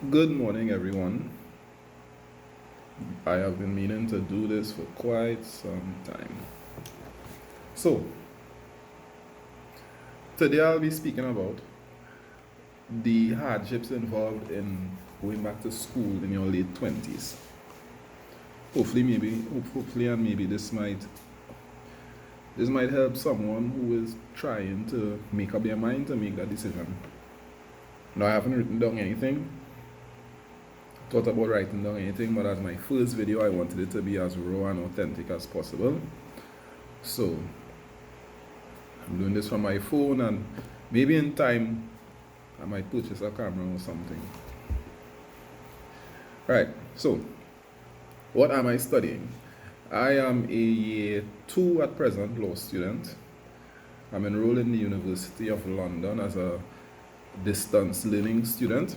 Good morning, everyone. I have been meaning to do this for quite some time. So, today I'll be speaking about the hardships involved in going back to school in your late 20s. Hopefully, and maybe this might help someone who is trying to make up their mind to make that decision. Now, I haven't written down anything, thought about writing down anything, but as my first video, I wanted it to be as raw and authentic as possible. So, I'm doing this from my phone, and maybe in time I might purchase a camera or something. Right, so what am I studying? I am a year 2 at present law student. I'm enrolled in the University of London as a distance learning student.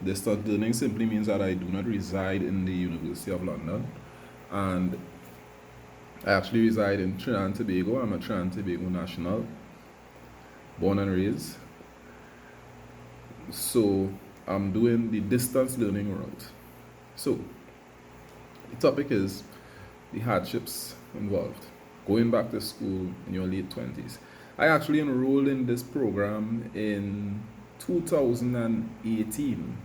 Distance learning simply means that I do not reside in the University of London, and I actually reside in Trinidad and Tobago. I'm a Trinidad and Tobago national, born and raised. So I'm doing the distance learning route. So the topic is the hardships involved going back to school in your late 20s. I actually enrolled in this program in 2018.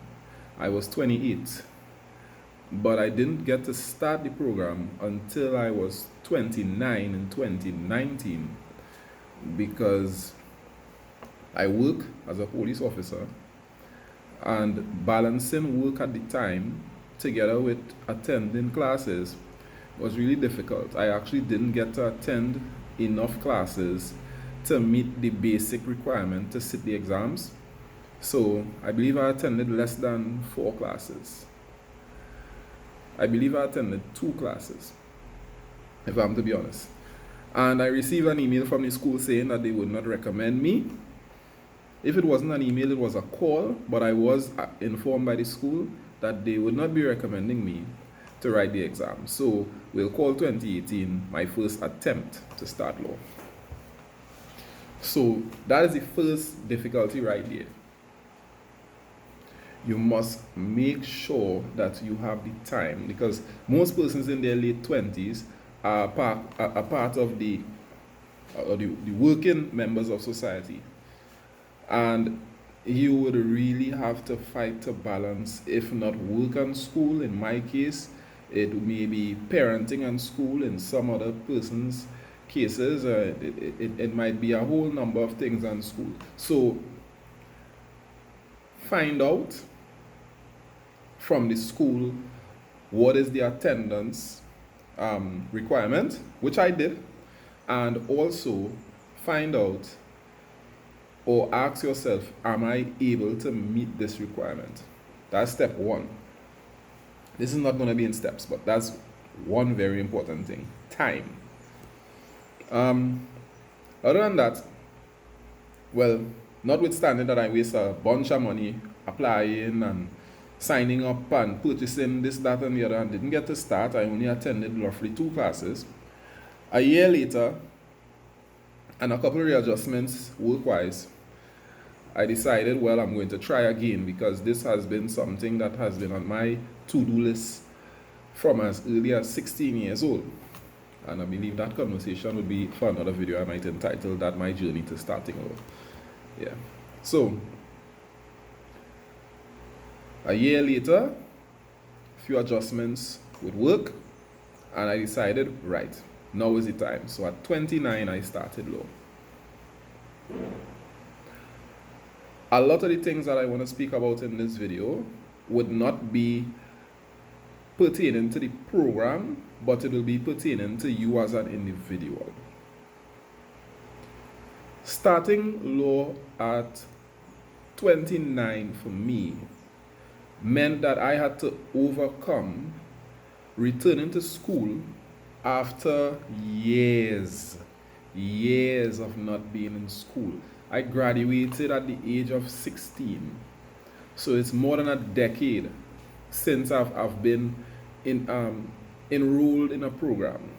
I was 28, but I didn't get to start the program until I was 29 in 2019 because I work as a police officer, and balancing work at the time together with attending classes was really difficult. I actually didn't get to attend enough classes to meet the basic requirement to sit the exams. So I believe I attended less than 4 classes. I believe I attended 2 classes, if I'm to be honest. And I received an email from the school saying that they would not recommend me. If it wasn't an email, it was a call, but I was informed by the school that they would not be recommending me to write the exam. So we'll call 2018 my first attempt to start law. So that is the first difficulty right there. You must make sure that you have the time, because most persons in their late 20s are part of the working members of society. And you would really have to fight to balance, if not work and school. In my case, it may be parenting and school. In some other person's cases, it might be a whole number of things and school. So find out from the school what is the attendance requirement, which I did, and also find out or ask yourself, am I able to meet this requirement? That's step 1. This is not going to be in steps, but that's one very important thing: time. Other than that, well, notwithstanding that I waste a bunch of money applying and signing up and purchasing this, that, and the other, and didn't get to start, I only attended roughly 2 classes. A year later, and a couple of readjustments work-wise, I decided, well, I'm going to try again, because this has been something that has been on my to-do list from as early as 16 years old. And I believe that conversation would be for another video. I might entitle that My Journey to Starting Law. Yeah. So, a year later, a few adjustments would work, and I decided, right, now is the time. So at 29, I started law. A lot of the things that I want to speak about in this video would not be pertaining to the program, but it will be pertaining to you as an individual. Starting law at 29 for me meant that I had to overcome returning to school after years of not being in school. I graduated at the age of 16. So it's more than a decade since I've been enrolled in a program.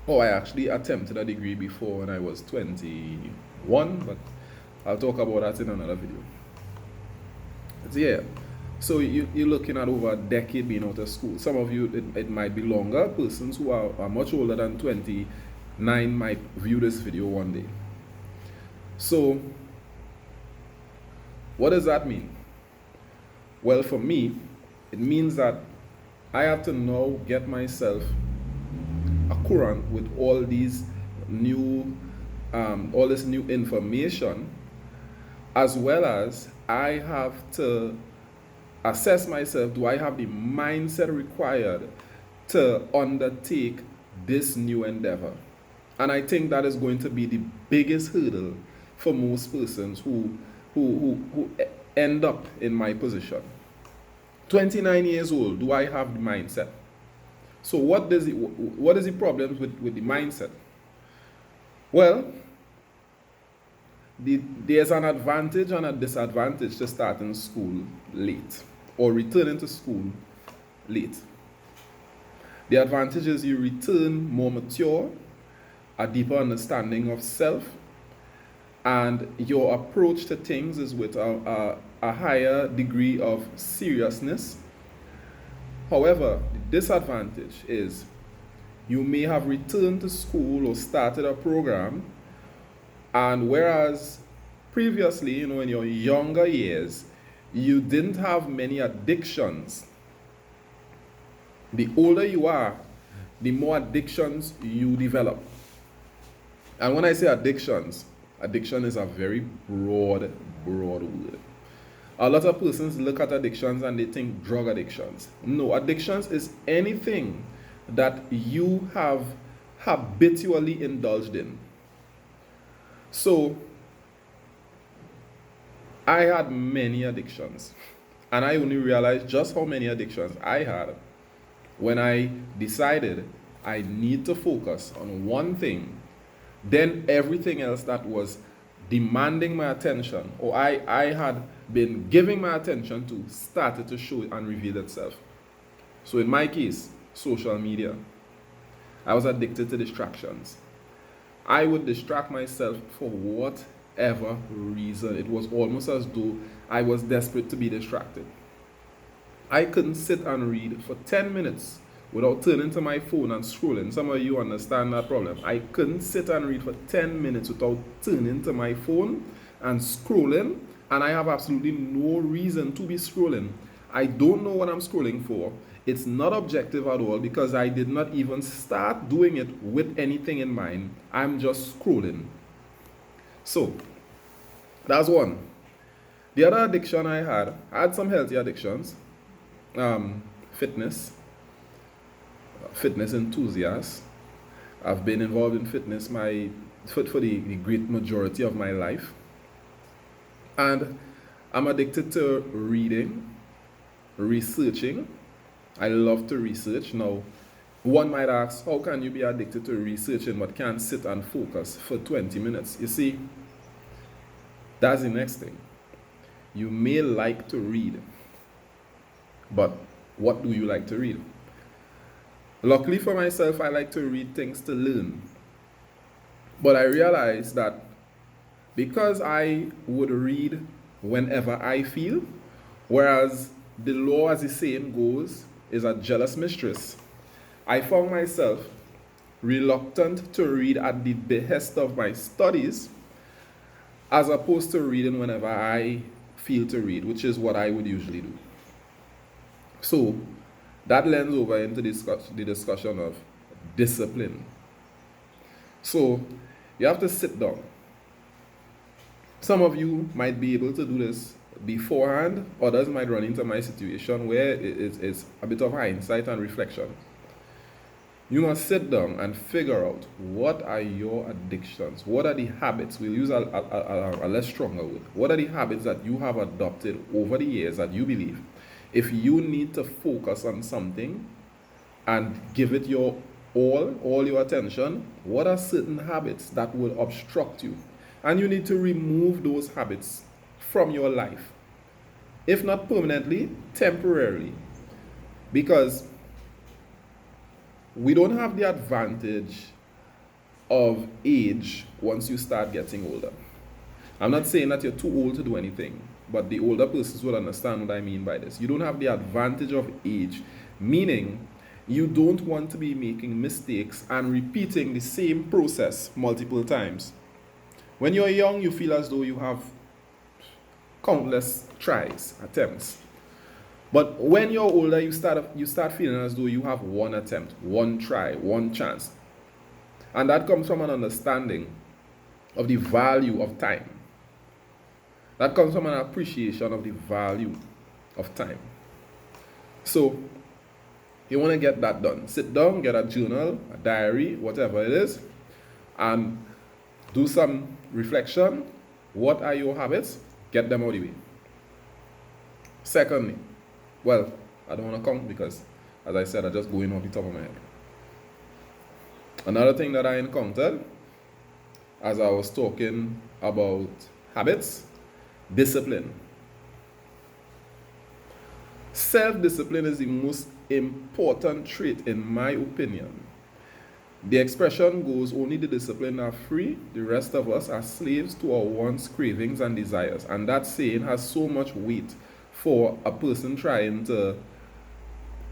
Oh, I actually attempted a degree before when I was 21, but I'll talk about that in another video. But yeah, So you're looking at over a decade being out of school. Some of you, it might be longer. Persons who are much older than 29 might view this video one day. So what does that mean? Well, for me, it means that I have to now get myself current with all these new, all this new information, as well as I have to assess myself. Do I have the mindset required to undertake this new endeavor? And I think that is going to be the biggest hurdle for most persons who end up in my position. 29 years old, do I have the mindset? So what is the problem with the mindset? Well, there's an advantage and a disadvantage to starting school late or returning to school late. The advantage is you return more mature, a deeper understanding of self, and your approach to things is with a higher degree of seriousness. However, the disadvantage is you may have returned to school or started a program, and whereas previously, in your younger years, you didn't have many addictions, the older you are, the more addictions you develop. And when I say addictions, addiction is a very broad word. A lot of persons look at addictions and they think drug addictions. No, addictions is anything that you have habitually indulged in. So, I had many addictions, and I only realized just how many addictions I had when I decided I need to focus on one thing. Then everything else that was demanding my attention, or I had been giving my attention to, started to show and reveal itself. So in my case, social media. I was addicted to distractions. I would distract myself for whatever reason. It was almost as though I was desperate to be distracted. I couldn't sit and read for 10 minutes without turning to my phone and scrolling. Some of you understand that problem. I couldn't sit and read for 10 minutes without turning to my phone and scrolling, and I have absolutely no reason to be scrolling. I don't know what I'm scrolling for. It's not objective at all because I did not even start doing it with anything in mind. I'm just scrolling. So, that's one. The other addiction I had some healthy addictions. Fitness enthusiast. I've been involved in fitness for the great majority of my life. And I'm addicted to reading, researching. I love to research. Now, one might ask, how can you be addicted to researching but can't sit and focus for 20 minutes? You see, that's the next thing. You may like to read, but what do you like to read? Luckily for myself, I like to read things to learn. But I realized that because I would read whenever I feel, whereas the law, as the saying goes, is a jealous mistress, I found myself reluctant to read at the behest of my studies, as opposed to reading whenever I feel to read, which is what I would usually do. So that lends over into the discussion of discipline. So you have to sit down. Some of you might be able to do this beforehand, others might run into my situation where it's a bit of hindsight and reflection. You must sit down and figure out what are your addictions, what are the habits, we'll use a less stronger word, what are the habits that you have adopted over the years that you believe, if you need to focus on something and give it your all your attention, what are certain habits that will obstruct you? And you need to remove those habits from your life. If not permanently, temporarily. Because we don't have the advantage of age once you start getting older. I'm not saying that you're too old to do anything, but the older persons will understand what I mean by this. You don't have the advantage of age, meaning you don't want to be making mistakes and repeating the same process multiple times. When you're young, you feel as though you have countless tries, attempts. But when you're older, you start feeling as though you have one attempt, one try, one chance. And that comes from an understanding of the value of time. That comes from an appreciation of the value of time. So, you want to get that done. Sit down, get a journal, a diary, whatever it is, and do some reflection. What are your habits? Get them out of the way. Secondly, well, I don't want to count because, as I said, I just going off the top of my head. Another thing that I encountered as I was talking about habits, discipline. Self-discipline is the most important trait in my opinion. The expression goes, only the disciplined are free, the rest of us are slaves to our wants, cravings, and desires. And that saying has so much weight for a person trying to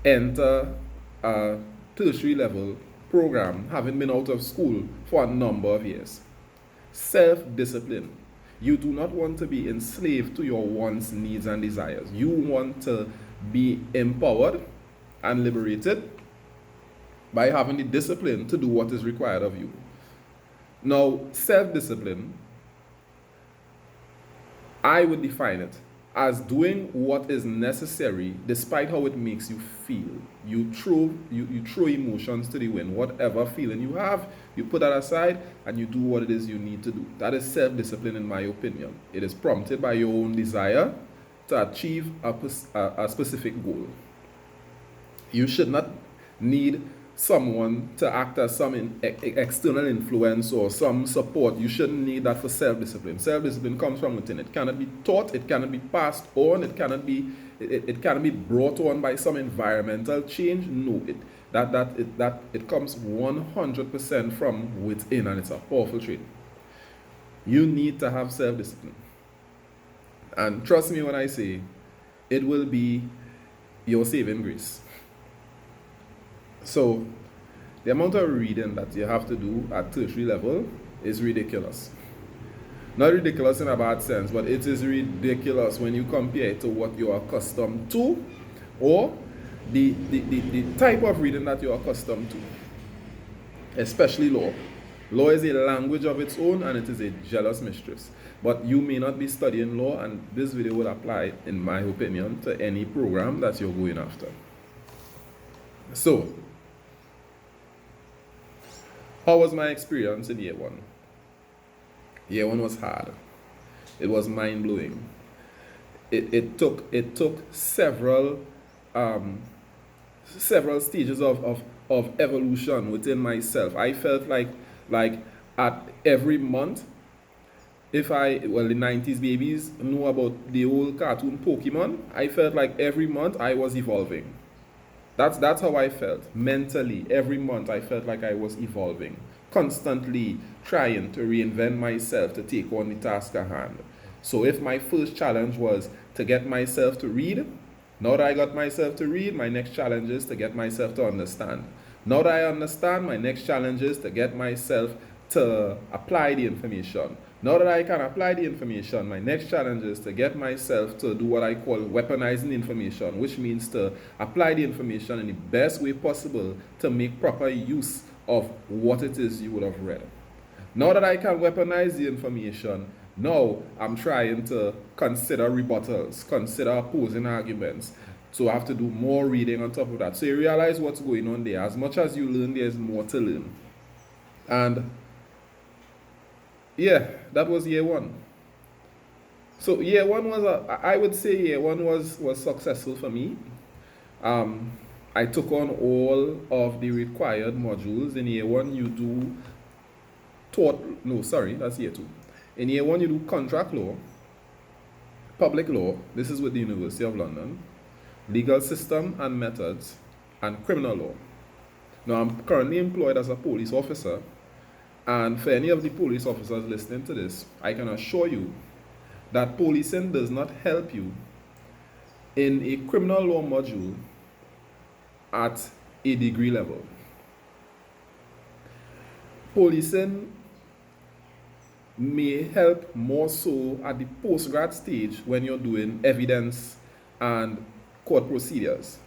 enter a tertiary level program, having been out of school for a number of years. Self-discipline. You do not want to be enslaved to your wants, needs, and desires. You want to be empowered and liberated by having the discipline to do what is required of you. Now, self-discipline, I would define it as doing what is necessary despite how it makes you feel. You throw emotions to the wind. Whatever feeling you have, you put that aside and you do what it is you need to do. That is self-discipline in my opinion. It is prompted by your own desire to achieve a specific goal. You should not need someone to act as some external influence or some support. You shouldn't need that for self-discipline. Self-discipline comes from within. It cannot be taught, it cannot be passed on, it cannot be brought on by some environmental change. No, it comes 100% from within, and it's a powerful trait. You need to have self-discipline. And trust me when I say it will be your saving grace. So, the amount of reading that you have to do at tertiary level is ridiculous. Not ridiculous in a bad sense, but it is ridiculous when you compare it to what you are accustomed to, or the type of reading that you are accustomed to, especially law. Law is a language of its own, and it is a jealous mistress. But you may not be studying law, and this video will apply, in my opinion, to any program that you're going after. So, how was my experience in year one? Year one was hard. It was mind-blowing. It took several stages of evolution within myself. I felt like at every month, the 90s babies know about the old cartoon Pokemon, I felt like every month I was evolving. That's how I felt mentally. Every month I felt like I was evolving, constantly trying to reinvent myself to take on the task at hand. So if my first challenge was to get myself to read, now that I got myself to read, my next challenge is to get myself to understand. Now that I understand, my next challenge is to get myself to apply the information. Now that I can apply the information, my next challenge is to get myself to do what I call weaponizing information, which means to apply the information in the best way possible to make proper use of what it is you would have read. Now that I can weaponize the information, now I'm trying to consider rebuttals, consider opposing arguments. So I have to do more reading on top of that. So you realize what's going on there. As much as you learn, there's more to learn. And yeah, that was year one. So year one was successful for me. I took on all of the required modules. In year one, that's year two. In year one, you do contract law, public law, this is with the University of London, legal system and methods, and criminal law. Now, I'm currently employed as a police officer. And for any of the police officers listening to this, I can assure you that policing does not help you in a criminal law module at a degree level. Policing may help more so at the postgrad stage when you're doing evidence and court procedures.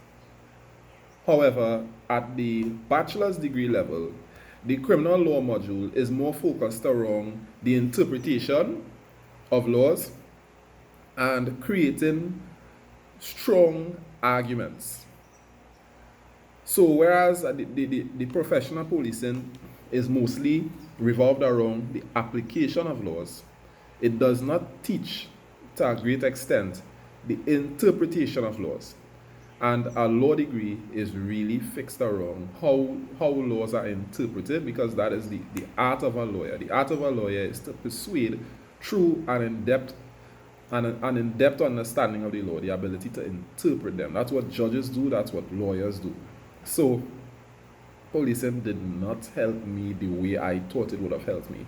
However, at the bachelor's degree level, the criminal law module is more focused around the interpretation of laws and creating strong arguments. So whereas the professional policing is mostly revolved around the application of laws, it does not teach to a great extent the interpretation of laws. And a law degree is really fixed around how laws are interpreted, because that is the art of a lawyer. The art of a lawyer is to persuade through an in-depth understanding of the law, the ability to interpret them. That's what judges do, that's what lawyers do. So policing did not help me the way I thought it would have helped me.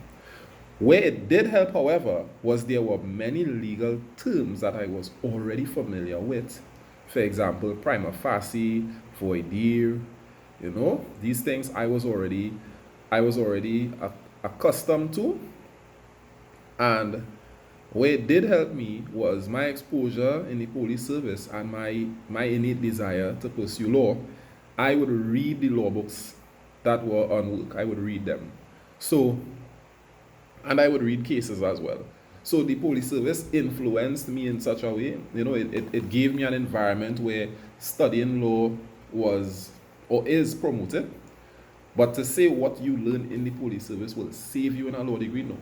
Where it did help, however, was there were many legal terms that I was already familiar with. For example, prima facie, voir dire, these things I was already accustomed to. And where it did help me was my exposure in the police service and my innate desire to pursue law. I would read the law books that were on work. I would read them. And I would read cases as well. So the police service influenced me in such a way. It gave me an environment where studying law was or is promoted. But to say what you learn in the police service will save you in a law degree, no.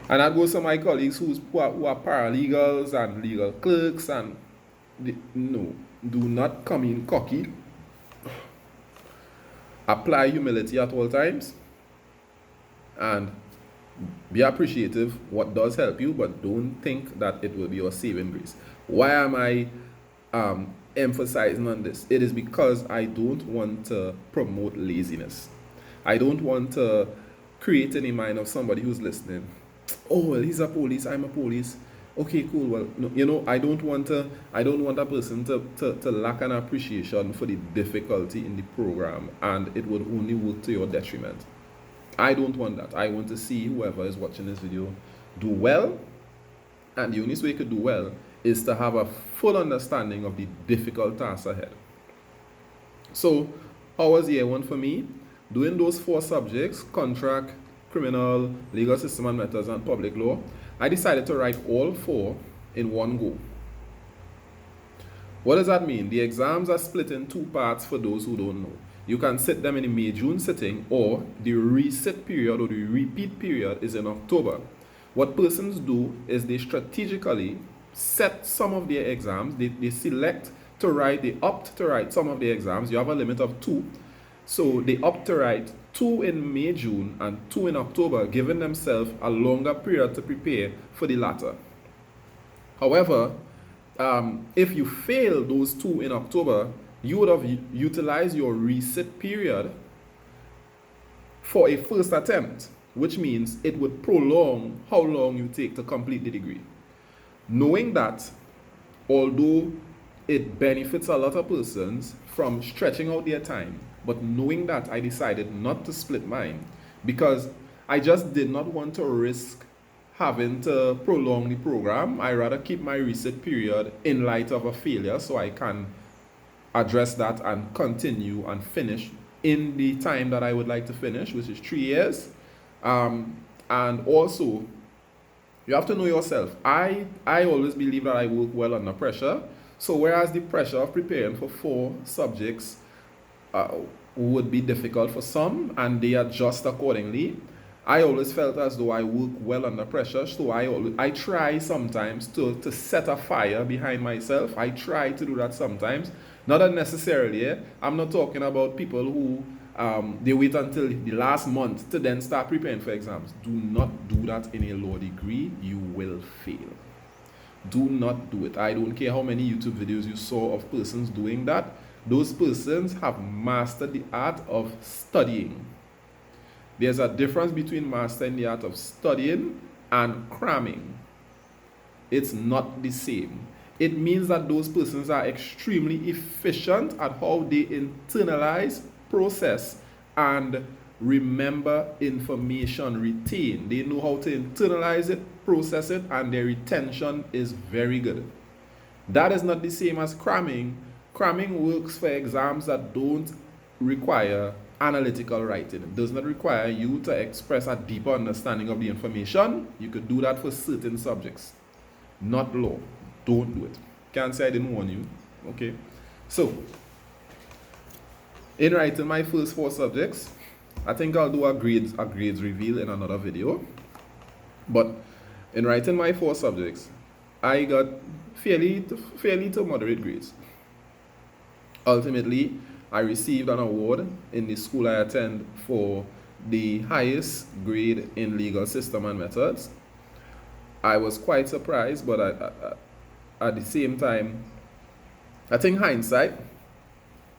And that goes to my colleagues who are paralegals and legal clerks, and no, do not come in cocky. Apply humility at all times and be appreciative what does help you, but don't think that it will be your saving grace. Why am I emphasizing on this? It is because I don't want to promote laziness. I don't want to create in the mind of somebody who's listening, oh well, he's a police, I'm a police, okay, cool. Well, no, I don't want a person to lack an appreciation for the difficulty in the program, and it would only work to your detriment. I don't want that. I want to see whoever is watching this video do well, and the only way you could do well is to have a full understanding of the difficult tasks ahead. So, how was year one for me? Doing those 4 subjects, contract, criminal, legal system and methods, and public law, I decided to write all 4 in one go. What does that mean? The exams are split in 2 parts for those who don't know. You can sit them in the May-June sitting, or the resit period or the repeat period is in October. What persons do is they strategically set some of their exams, they select to write, they opt to write some of the exams. You have a limit of 2. So they opt to write 2 in May, June, and 2 in October, giving themselves a longer period to prepare for the latter. However, if you fail those 2 in October, you would have utilized your resit period for a first attempt, which means it would prolong how long you take to complete the degree. Knowing that, although it benefits a lot of persons from stretching out their time, but knowing that, I decided not to split mine, because I just did not want to risk having to prolong the program. I rather keep my resit period in light of a failure, so I can address that and continue and finish in the time that I would like to finish, which is 3 years. And also, you have to know yourself. I always believe that I work well under pressure. So whereas the pressure of preparing for 4 subjects would be difficult for some, and they adjust accordingly, I always felt as though I work well under pressure. So I try sometimes to set a fire behind myself. I try to do that sometimes. Not unnecessarily. I'm not talking about people who they wait until the last month to then start preparing for exams. Do not do that in a law degree. You will fail. Do not do it. I don't care how many YouTube videos you saw of persons doing that. Those persons have mastered the art of studying. There's a difference between mastering the art of studying and cramming, it's not the same. It means that those persons are extremely efficient at how they internalize, process, and remember information retained. They know how to internalize it, process it, and their retention is very good. That is not the same as cramming. Cramming works for exams that don't require analytical writing. It does not require you to express a deeper understanding of the information. You could do that for certain subjects, not law. Don't do it. Can't say I didn't warn you. Okay. So, in writing my first 4 subjects, I think I'll do a grades reveal in another video. But in writing my 4 subjects, I got fairly to moderate grades. Ultimately, I received an award in the school I attend for the highest grade in legal system and methods. I was quite surprised, but at the same time, I think hindsight,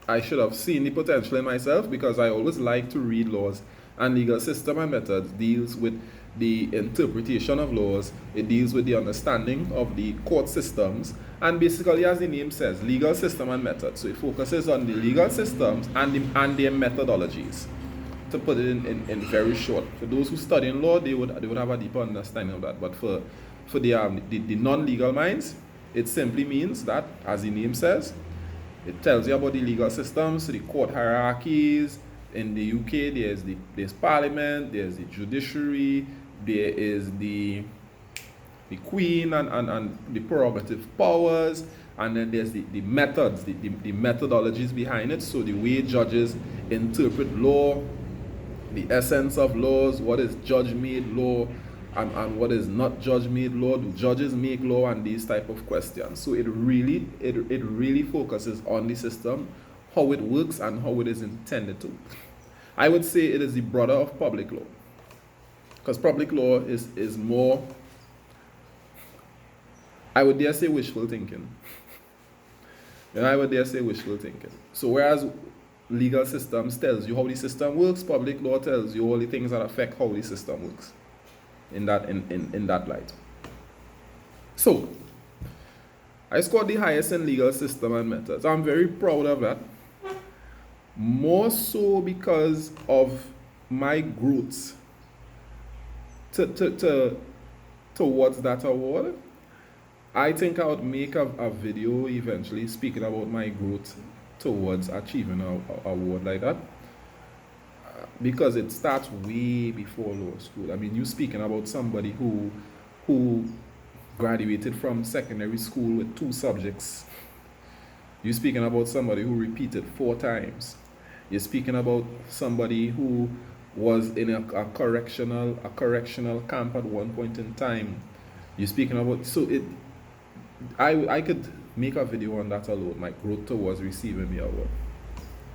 I should have seen the potential in myself, because I always like to read laws, and legal system and methods deals with the interpretation of laws. It deals with the understanding of the court systems, and basically, as the name says, legal system and methods. So it focuses on the legal systems and their methodologies. To put it in very short, for those who study in law, they would have a deeper understanding of that. But for the non-legal minds, it simply means that, as the name says, it tells you about the legal systems, the court hierarchies. In the UK, there's Parliament, there's the judiciary, there is the Queen and the prerogative powers, and then there's the methods, the methodologies behind it. So the way judges interpret law, the essence of laws, what is judge-made law, and what is not judge-made law. Do judges make law, and these type of questions. So it really focuses on the system, how it works, and how it is intended to. I would say it is the brother of public law, because public law is more, I would dare say, wishful thinking. And I would dare say wishful thinking. So whereas legal systems tells you how the system works, public law tells you all the things that affect how the system works. In that light. So, I scored the highest in legal system and methods. I'm very proud of that. More so because of my growth towards that award. I think I would make a video eventually speaking about my growth towards achieving an award like that. Because it starts way before law school. I mean, you're speaking about somebody who graduated from secondary school with 2 subjects. You're speaking about somebody who repeated 4 times. You're speaking about somebody who was in a correctional camp at one point in time. You're speaking about, so I could make a video on that alone, my growth towards receiving the award.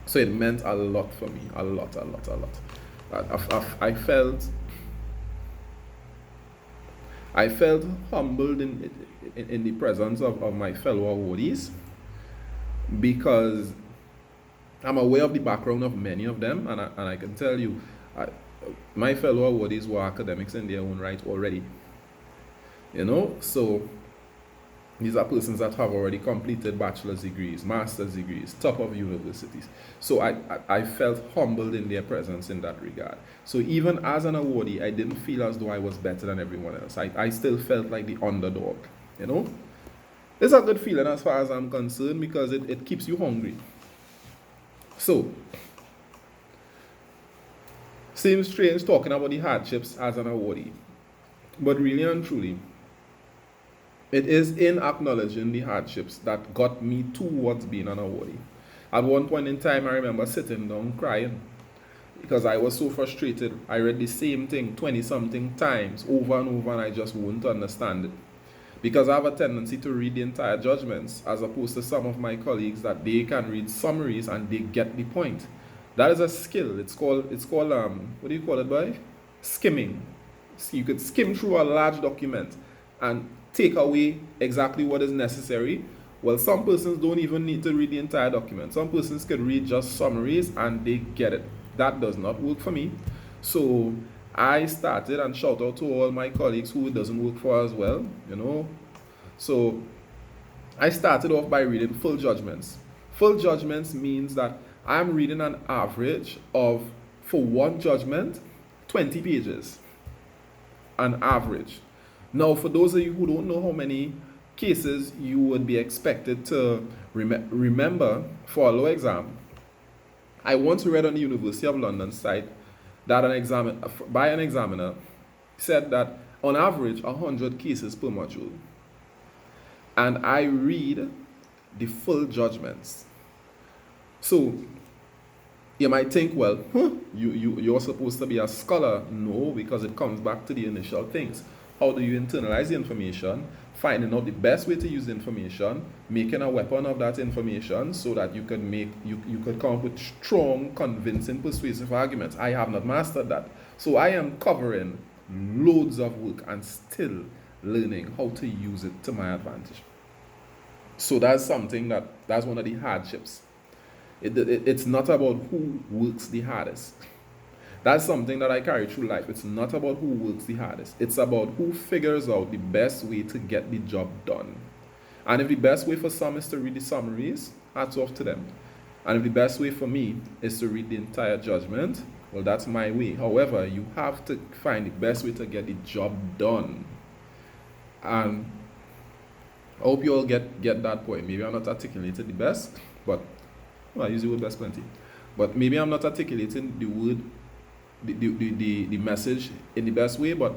So it meant a lot for me, a lot. I felt humbled in the presence of my fellow awardees, because I'm aware of the background of many of them, and I can tell you, my fellow awardees were academics in their own right already. So these are persons that have already completed bachelor's degrees, master's degrees, top of universities. So I felt humbled in their presence in that regard. So even as an awardee, I didn't feel as though I was better than everyone else. I still felt like the underdog, It's a good feeling as far as I'm concerned, because it keeps you hungry. So, seems strange talking about the hardships as an awardee. But really and truly, it is in acknowledging the hardships that got me towards being an awardee. At one point in time, I remember sitting down crying, because I was so frustrated. I read the same thing 20-something times over and over, and I just wouldn't understand it. Because I have a tendency to read the entire judgments, as opposed to some of my colleagues that they can read summaries and they get the point. That is a skill. It's called what do you call it, boy? Skimming. So you could skim through a large document and take away exactly what is necessary. Well, some persons don't even need to read the entire document. Some persons can read just summaries and they get it. That does not work for me. So I started, and shout out to all my colleagues who it doesn't work for as well, you know. So I started off by reading full judgments. Full judgments means that I'm reading an average of, for one judgment, 20 pages. An average. Now, for those of you who don't know how many cases you would be expected to remember for a law exam, I once read on the University of London site that by an examiner said that on average 100 cases per module. And I read the full judgments. So you might think, well, you're supposed to be a scholar. No, because it comes back to the initial things. How do you internalize the information? Finding out the best way to use the information, making a weapon of that information so that you could come up with strong, convincing, persuasive arguments. I have not mastered that. So I am covering loads of work and still learning how to use it to my advantage. So that's one of the hardships. It's not about who works the hardest. That's something that I carry through life. It's not about who works the hardest. It's about who figures out the best way to get the job done. And if the best way for some is to read the summaries, hats off to them. And if the best way for me is to read the entire judgment, well, that's my way. However, you have to find the best way to get the job done. And I hope you all get that point. Maybe I'm not articulating the best, but I use the word best plenty. But maybe I'm not articulating the word, the message in the best way, but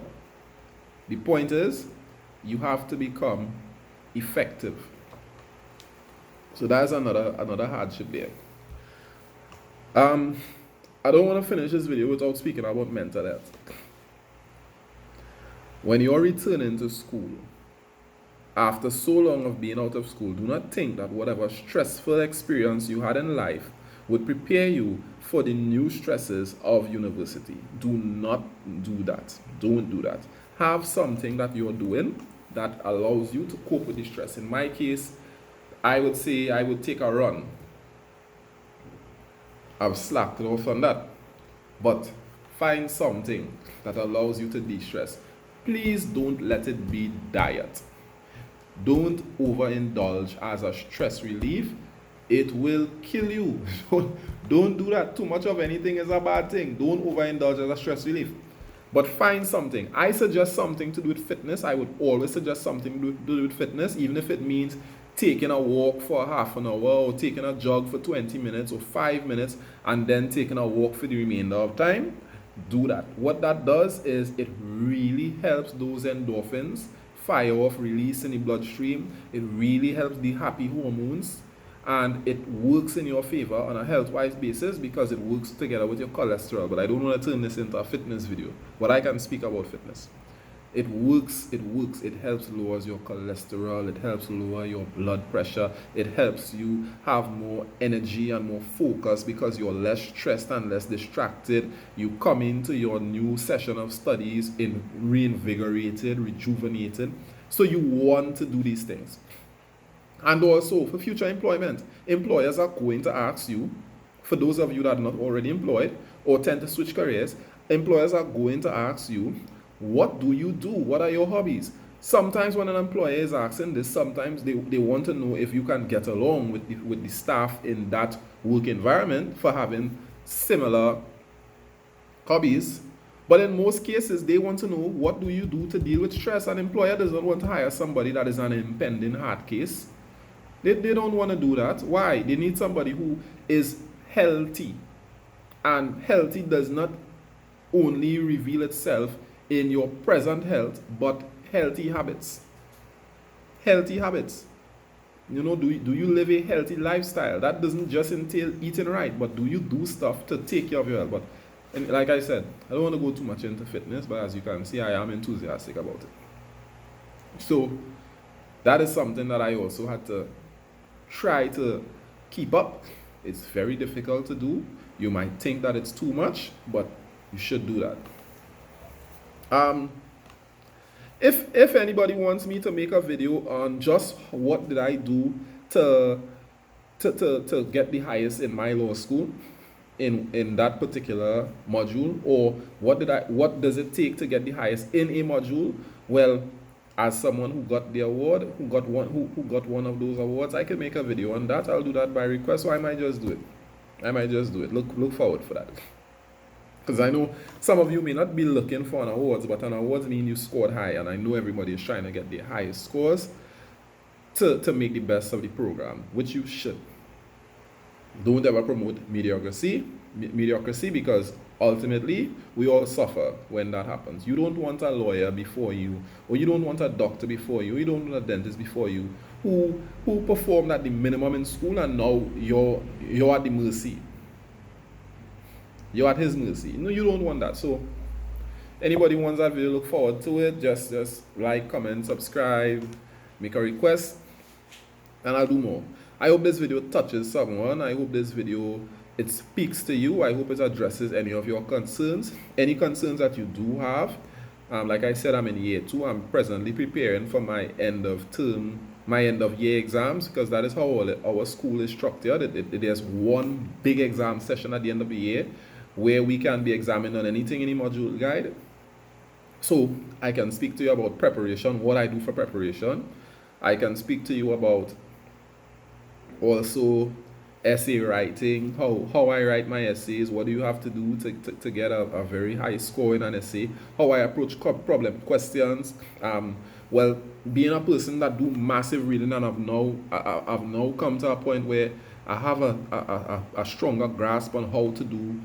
the point is you have to become effective. So that's another hardship there. I don't want to finish this video without speaking about mental health. When you're returning to school, after so long of being out of school, do not think that whatever stressful experience you had in life would prepare you for the new stresses of university. Do not do that. Don't do that. Have something that you're doing that allows you to cope with the stress. In my case, I would say I would take a run. I've slacked off on that. But find something that allows you to de-stress. Please don't let it be diet. Don't overindulge as a stress relief. It will kill you. Don't do that. Too much of anything is a bad thing. Don't overindulge as a stress relief. But find something. I suggest something to do with fitness. I would always suggest something to do with fitness, even if it means taking a walk for half an hour, or taking a jog for 20 minutes or 5 minutes, and then taking a walk for the remainder of time. Do that. What that does is it really helps those endorphins fire off, release in the bloodstream. It really helps the happy hormones, and it works in your favor on a health-wise basis because it works together with your cholesterol. But I don't want to turn this into a fitness video, but I can speak about fitness. It works. It helps lower your cholesterol. It helps lower your blood pressure. It helps you have more energy and more focus because you're less stressed and less distracted. You come into your new session of studies reinvigorated, rejuvenated. So you want to do these things. And also for future employment, employers are going to ask you, for those of you that are not already employed or tend to switch careers, employers are going to ask you, what do you do? What are your hobbies? Sometimes when an employer is asking this, sometimes they want to know if you can get along with the staff in that work environment for having similar hobbies. But in most cases, they want to know, what do you do to deal with stress? An employer doesn't want to hire somebody that is an impending heart case. They don't want to do that. Why? They need somebody who is healthy. And healthy does not only reveal itself in your present health, but healthy habits. Healthy habits. You know, do you live a healthy lifestyle? That doesn't just entail eating right, but do you do stuff to take care of your health? But and like I said, I don't want to go too much into fitness, but as you can see, I am enthusiastic about it. So that is something that I also had to try to keep up. It's very difficult to do. You might think that it's too much, but you should do that. If anybody wants me to make a video on just what did I do to get the highest in my law school, in that particular module, or what does it take to get the highest in a module? Well, as someone who got the award, who got one of those awards, I can make a video on that. I'll do that by request, so I might just do it. Look forward for that. Because I know some of you may not be looking for an awards, but an awards mean you scored high, and I know everybody is trying to get the highest scores to make the best of the program, which you should. Don't ever promote mediocrity, because ultimately we all suffer when that happens. You don't want a lawyer before you, or you don't want a doctor before you, or you don't want a dentist before you, who performed at the minimum in school, and now you're at the mercy. You're at his mercy. No, you don't want that. So anybody wants that video, look forward to it. Just like, comment, subscribe, make a request, and I'll do more. I hope this video touches someone. I hope this video, it speaks to you. I hope it addresses any of your concerns. Any concerns that you do have. Like I said, I'm in year 2. I'm presently preparing for my end of year exams, because that is how our school is structured. There's one big exam session at the end of the year where we can be examined on anything in the module guide. So I can speak to you about preparation, what I do for preparation. I can speak to you about also essay writing, how I write my essays, what do you have to do to get a very high score in an essay, how I approach problem questions. Well, being a person that do massive reading, and I've now come to a point where I have a stronger grasp on how to do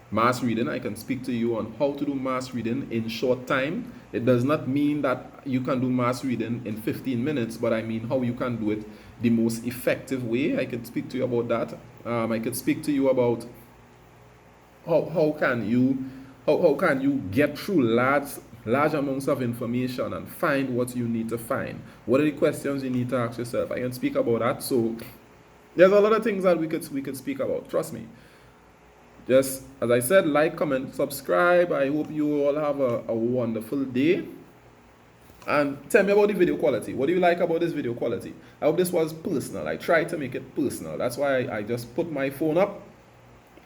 mass reading. I can speak to you on how to do mass reading in short time. It does not mean that you can do mass reading in 15 minutes, but I mean how you can do it the most effective way. I can speak to you about that. I could speak to you about how can you get through large amounts of information and find what you need to find. What are the questions you need to ask yourself? I can speak about that. So there's a lot of things that we could speak about. Trust me. Just as I said, like, comment, subscribe. I hope you all have a wonderful day. And tell me about the video quality. What do you like about this video quality? I hope this was personal. I tried to make it personal. That's why I just put my phone up,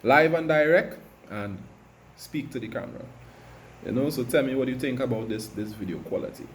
live and direct, and speak to the camera. So tell me what you think about this video quality.